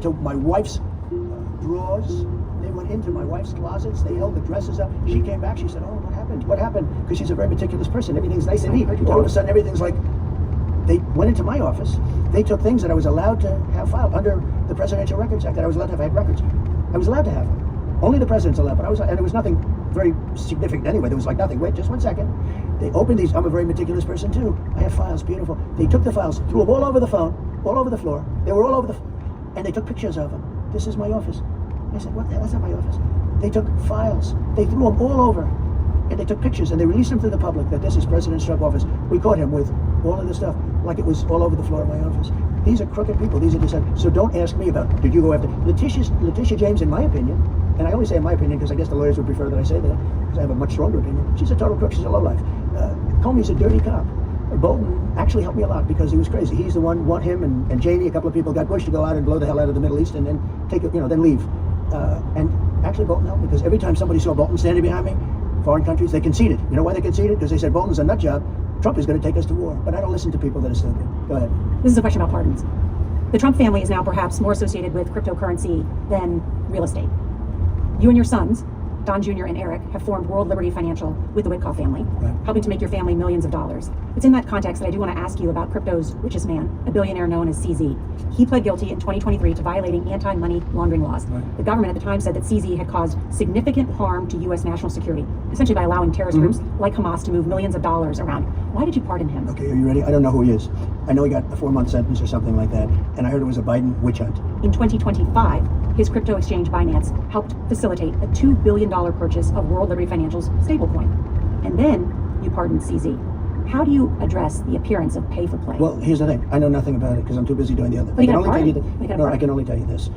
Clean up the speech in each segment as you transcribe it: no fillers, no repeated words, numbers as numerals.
to my wife's drawers. They went into my wife's closets. They held the dresses up. She came back. She said, "Oh, what happened? What happened?" Because she's a very meticulous person. Everything's nice and neat. All of a sudden, everything's like. They went into my office. They took things that I was allowed to have filed under the Presidential Records Act. That I was allowed to have had records. I was allowed to have them. Only the president's allowed. But I was, and it was nothing very significant anyway. There was like nothing. Wait, just 1 second. They opened these. I'm a very meticulous person too. I have files. Beautiful. They took the files, threw them all over the phone, all over the floor. They were all over the, and they took pictures of them. This is my office. I said, "What the hell? That's not my office." They took files. They threw them all over, and they took pictures, and they released them to the public that this is President Trump's office. We caught him with all of this stuff, like it was all over the floor of my office. These are crooked people. These are deceptive. So don't ask me about, did you go after Letitia James, in my opinion, and I only say in my opinion because I guess the lawyers would prefer that I say that, because I have a much stronger opinion. She's a total crook. She's a lowlife. Comey's a dirty cop. Bolton actually helped me a lot because he was crazy. He's the one, him and Cheney, a couple of people got Bush to go out and blow the hell out of the Middle East and then take it, then leave. And actually Bolton helped me because every time somebody saw Bolton standing behind me, foreign countries, they conceded. You know why they conceded? Because they said Bolton's a nut job. Trump is going to take us to war. But I don't listen to people that are stupid. Go ahead. This is a question about pardons. The Trump family is now perhaps more associated with cryptocurrency than real estate. You and your sons, Don Jr. and Eric, have formed World Liberty Financial with the Witkoff family, right, helping to make your family millions of dollars. It's in that context that I do want to ask you about crypto's richest man, a billionaire known as CZ. He pled guilty in 2023 to violating anti-money laundering laws. Right. The government at the time said that CZ had caused significant harm to U.S. national security, essentially by allowing terrorist groups like Hamas to move millions of dollars around. Why did you pardon him? Okay, are you ready? I don't know who he is. I know he got a 4-month sentence or something like that, and I heard it was a Biden witch hunt. In 2025, his crypto exchange Binance helped facilitate a $2 billion purchase of World Liberty Financial's stablecoin. And then you pardoned CZ. How do you address the appearance of pay for play? Well, here's the thing. I know nothing about it because I'm too busy doing the other. But you got a I pardon. can only tell you this.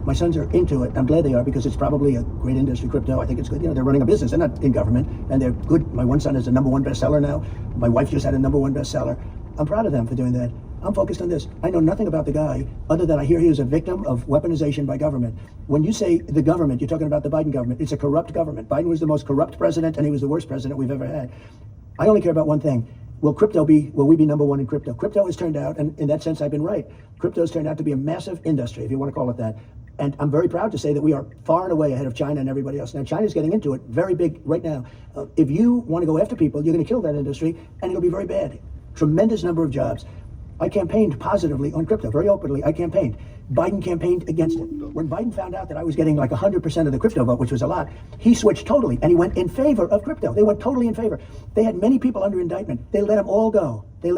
My sons are into it. I'm glad they are because it's probably a great industry, crypto. I think it's good. They're running a business. They're not in government, and they're good. My one son is a #1 bestseller now. My wife just had a #1 bestseller. I'm proud of them for doing that. I'm focused on this. I know nothing about the guy other than I hear he was a victim of weaponization by government. When you say the government, you're talking about the Biden government. It's a corrupt government. Biden was the most corrupt president, and he was the worst president we've ever had. I only care about one thing. Will we be #1 in crypto? Crypto has turned out, and in that sense, I've been right. Crypto has turned out to be a massive industry, if you want to call it that. And I'm very proud to say that we are far and away ahead of China and everybody else. Now, China's getting into it very big right now. If you want to go after people, you're going to kill that industry, and it'll be very bad. Tremendous number of jobs. I campaigned positively on crypto, very openly. I campaigned. Biden campaigned against it. When Biden found out that I was getting like 100% of the crypto vote, which was a lot, he switched totally, and he went in favor of crypto. They went totally in favor. They had many people under indictment. They let them all go. You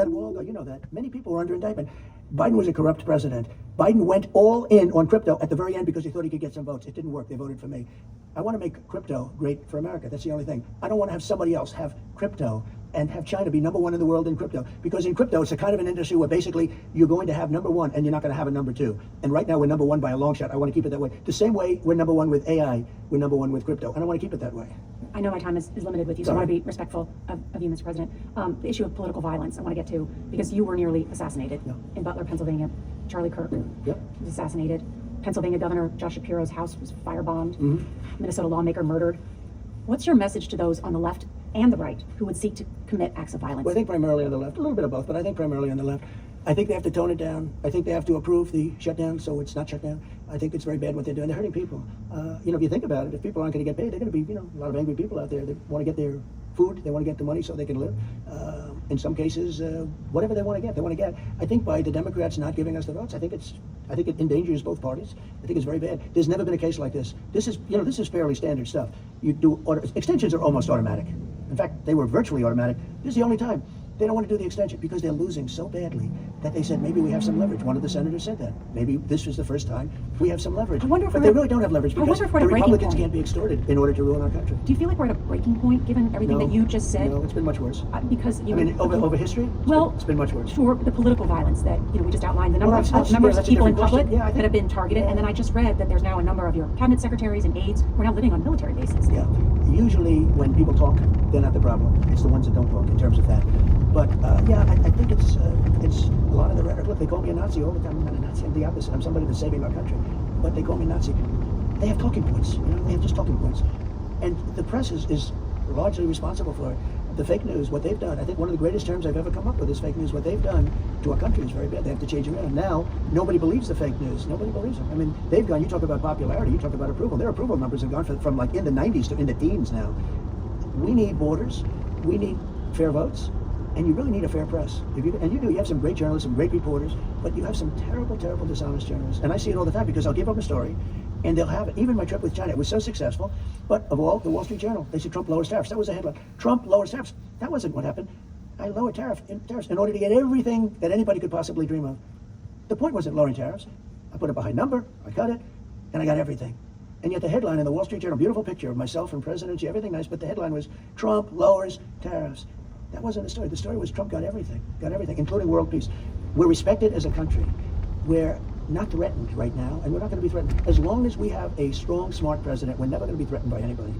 know that. Many people were under indictment. Biden was a corrupt president. Biden went all in on crypto at the very end because he thought he could get some votes. It didn't work. They voted for me. I want to make crypto great for America. That's the only thing. I don't want to have somebody else have crypto and have China be #1 in the world in crypto. Because in crypto, it's a kind of an industry where basically you're going to have #1 and you're not going to have a #2. And right now we're #1 by a long shot. I want to keep it that way. The same way we're #1 with AI, we're #1 with crypto. And I want to keep it that way. I know my time is limited with you, so I want to be respectful of you, Mr. President. The issue of political violence I want to get to, because you were nearly assassinated in Butler, Pennsylvania. Charlie Kirk was assassinated. Pennsylvania Governor Josh Shapiro's house was firebombed. Minnesota lawmaker murdered. What's your message to those on the left and the right who would seek to commit acts of violence? Well, I think primarily on the left, a little bit of both, but I think primarily on the left. I think they have to tone it down. I think they have to approve the shutdown so it's not shut down. I think it's very bad what they're doing. They're hurting people. If you think about it, if people aren't going to get paid, they're going to be, a lot of angry people out there that want to get their food, they want to get the money so they can live. In some cases, whatever they want to get. I think by the Democrats not giving us the votes, I think it endangers both parties. I think it's very bad. There's never been a case like this. This is fairly standard stuff. Extensions are almost automatic. In fact, they were virtually automatic. This is the only time. They don't want to do the extension because they're losing so badly that they said maybe we have some leverage. One of the senators said that. Maybe this was the first time we have some leverage. But they really don't have leverage because the Republicans can't be extorted in order to ruin our country. Do you feel like we're at a breaking point given everything that you just said? No, it's been much worse. Because over history, it's been much worse. For the political violence that we just outlined, the number of people in public that have been targeted, and then I just read that there's now a number of your cabinet secretaries and aides who are now living on military bases. Yeah. Usually when people talk, they're not the problem. It's the ones that don't talk in terms of that. But I think it's a lot of the rhetoric. Look, they call me a Nazi all the time. I'm not a Nazi. I'm the opposite. I'm somebody that's saving our country. But they call me Nazi. They have talking points. They have just talking points. And the press is largely responsible for it. the fake news, what they've done, I think one of the greatest terms I've ever come up with is fake news. What they've done to our country is very bad. They have to change around. Now, nobody believes the fake news. Nobody believes them. I mean, they've gone, you talk about popularity, you talk about approval. Their approval numbers have gone from like in the 90s to in the teens now. We need borders. We need fair votes. And you really need a fair press. You have some great journalists, some great reporters, but you have some terrible, terrible dishonest journalists. And I see it all the time because I'll give them a story and they'll have it. Even my trip with China, it was so successful. But of all, the Wall Street Journal, they said Trump lowers tariffs. That was a headline. Trump lowers tariffs. That wasn't what happened. I lowered tariffs in order to get everything that anybody could possibly dream of. The point wasn't lowering tariffs. I put up a high number, I cut it, and I got everything. And yet the headline in the Wall Street Journal, beautiful picture of myself and presidency, everything nice, but the headline was Trump lowers tariffs. That wasn't the story. The story was Trump got everything, including world peace. We're respected as a country. We're not threatened right now, and we're not going to be threatened. As long as we have a strong, smart president, we're never going to be threatened by anybody.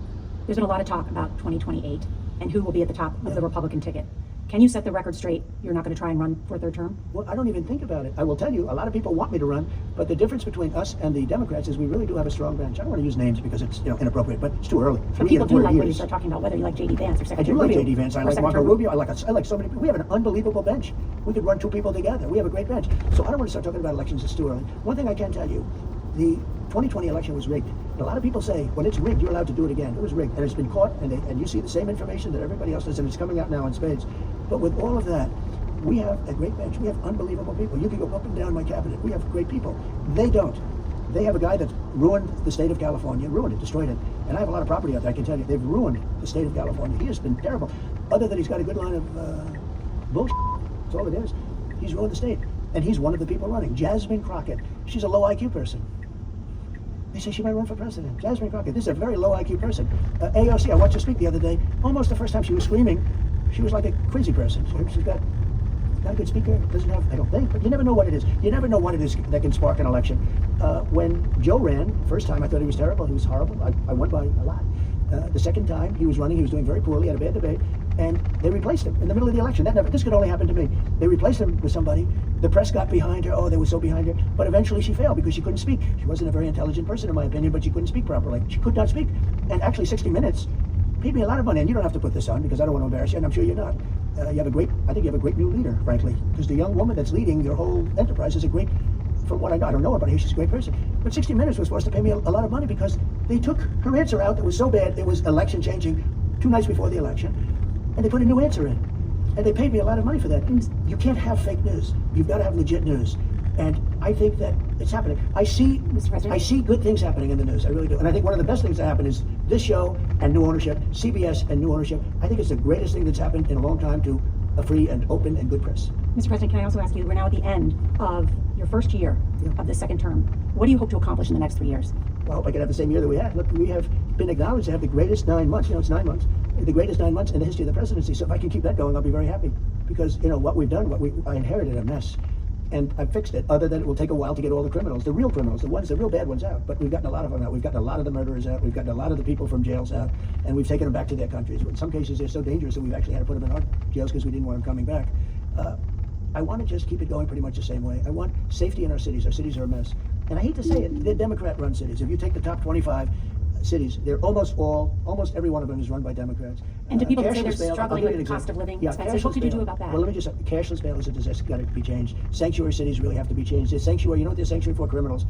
There's been a lot of talk about 2028 and who will be at the top of the Republican ticket. Can you set the record straight? You're not going to try and run for a third term? Well, I don't even think about it. I will tell you, a lot of people want me to run, but the difference between us and the Democrats is we really do have a strong bench. I don't want to use names because it's inappropriate, but it's too early. But people do like when you start talking about whether you like J.D. Vance or Secretary I do like Rubio. J.D. Vance. I like Marco Rubio. I like so many people. We have an unbelievable bench. We could run two people together. We have a great bench. So I don't want to start talking about elections. It's too early. One thing I can tell you, the 2020 election was rigged. And a lot of people say, when it's rigged, you're allowed to do it again. It was rigged, and it's been caught, and you see the same information that everybody else does, and it's coming out now in spades. But with all of that, we have a great bench. We have unbelievable people. You can go up and down my cabinet. We have great people. They don't. They have a guy that ruined the state of California, ruined it, destroyed it. And I have a lot of property out there, I can tell you. They've ruined the state of California. He has been terrible. Other than he's got a good line of bullshit. That's all it is. He's ruined the state. And he's one of the people running. Jasmine Crockett. She's a low IQ person. They say she might run for president. Jasmine Crockett. This is a very low IQ person. AOC, I watched her speak the other day. Almost the first time she was screaming, she was like a crazy person. She's got not a good speaker. Doesn't have, I don't think, but you never know what it is. You never know what it is that can spark an election. When Joe ran, first time I thought he was terrible. He was horrible. I won by a lot. The second time he was running, he was doing very poorly, had a bad debate, and they replaced him in the middle of the election. This could only happen to me. They replaced him with somebody. The press got behind her. Oh, they were so behind her. But eventually she failed because she couldn't speak. She wasn't a very intelligent person, in my opinion, but she couldn't speak properly. She could not speak. And actually 60 Minutes paid me a lot of money, and you don't have to put this on because I don't want to embarrass you, and I'm sure you're not. I think you have a great new leader, frankly, because the young woman that's leading your whole enterprise is a great, from what I know, I don't know her, but I hear she's a great person. But 60 Minutes was supposed to pay me a lot of money because they took her answer out that was so bad, it was election changing 2 nights before the election, and they put a new answer in. And they paid me a lot of money for that. You can't have fake news. You've got to have legit news. And I think that it's happening. I see good things happening in the news. I really do. And I think one of the best things that happened is this show and new ownership, CBS and new ownership. I think it's the greatest thing that's happened in a long time to a free and open and good press. Mr. President, can I also ask you, we're now at the end of your first year of the second term. What do you hope to accomplish in the next 3 years? Well, I hope I can have the same year that we had. Look, we have been acknowledged to have the greatest 9 months. It's 9 months. The greatest 9 months in the history of the presidency. So if I can keep that going, I'll be very happy. Because, what we've done, I inherited a mess. And I've fixed it, other than it will take a while to get all the criminals, the real criminals, the real bad ones out. But we've gotten a lot of them out. We've gotten a lot of the murderers out. We've gotten a lot of the people from jails out. And we've taken them back to their countries. In some cases, they're so dangerous that we've actually had to put them in our jails because we didn't want them coming back. I want to just keep it going pretty much the same way. I want safety in our cities. Our cities are a mess. And I hate to say it, they're Democrat-run cities. If you take the top 25 cities, they're almost every one of them is run by Democrats. And do people say they're struggling with the cost of living expenses? What could you do about that? Well, let me just say, cashless bail is a disaster, got to be changed. Sanctuary cities really have to be changed. There's sanctuary, you know what there's sanctuary for? Criminals.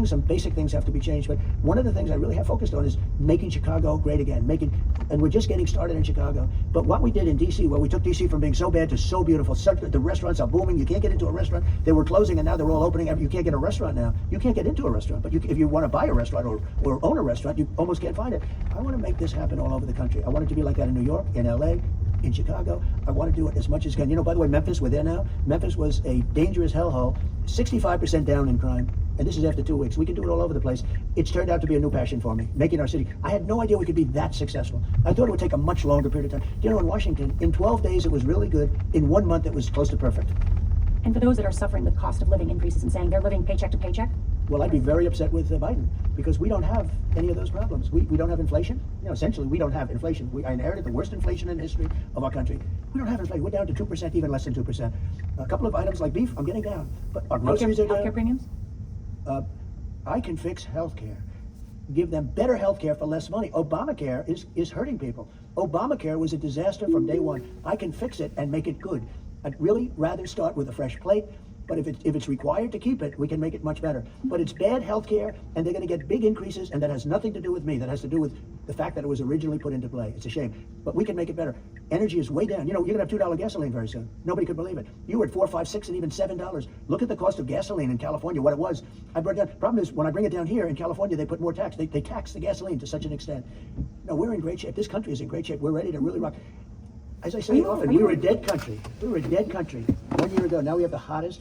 Some basic things have to be changed. But one of the things I really have focused on is making Chicago great again. And we're just getting started in Chicago. But what we did in D.C., where we took D.C. from being so bad to so beautiful, the restaurants are booming. You can't get into a restaurant. They were closing, and now they're all opening. You can't get a restaurant now. You can't get into a restaurant. But if you want to buy a restaurant or own a restaurant, you almost can't find it. I want to make this happen all over the country. I want it to be like that in New York, in L.A., in Chicago. I want to do it as much as I can. By the way, Memphis, we're there now. Memphis was a dangerous hellhole, 65% down in crime. And this is after 2 weeks. We can do it all over the place. It's turned out to be a new passion for me, making our city. I had no idea we could be that successful. I thought it would take a much longer period of time. In Washington, in 12 days, it was really good. In 1 month, it was close to perfect. And for those that are suffering with cost of living increases and saying they're living paycheck to paycheck? Well, I'd be very upset with Biden because we don't have any of those problems. We don't have inflation. Essentially, we don't have inflation. I inherited the worst inflation in the history of our country. We don't have inflation. We're down to 2%, even less than 2%. A couple of items like beef, I'm getting down. But our groceries are down. Healthcare premiums? I can fix healthcare. give them better health care for less money. Obamacare is hurting people. Obamacare was a disaster from day one. I can fix it and make it good. I'd really rather start with a fresh plate. But if it's required to keep it, we can make it much better. But it's bad health care, and they're going to get big increases, and that has nothing to do with me. That has to do with the fact that it was originally put into play. It's a shame. But we can make it better. Energy is way down. You know, you're going to have $2 gasoline very soon. Nobody could believe it. You were at $4, $5, $6, and even $7. Look at the cost of gasoline in California, what it was. I brought it down. Problem is, when I bring it down here in California, they put more tax. They tax the gasoline to such an extent. No, we're in great shape. This country is in great shape. We're ready to really rock. As I say often, we were a dead country. We were a dead country 1 year ago. Now we have the hottest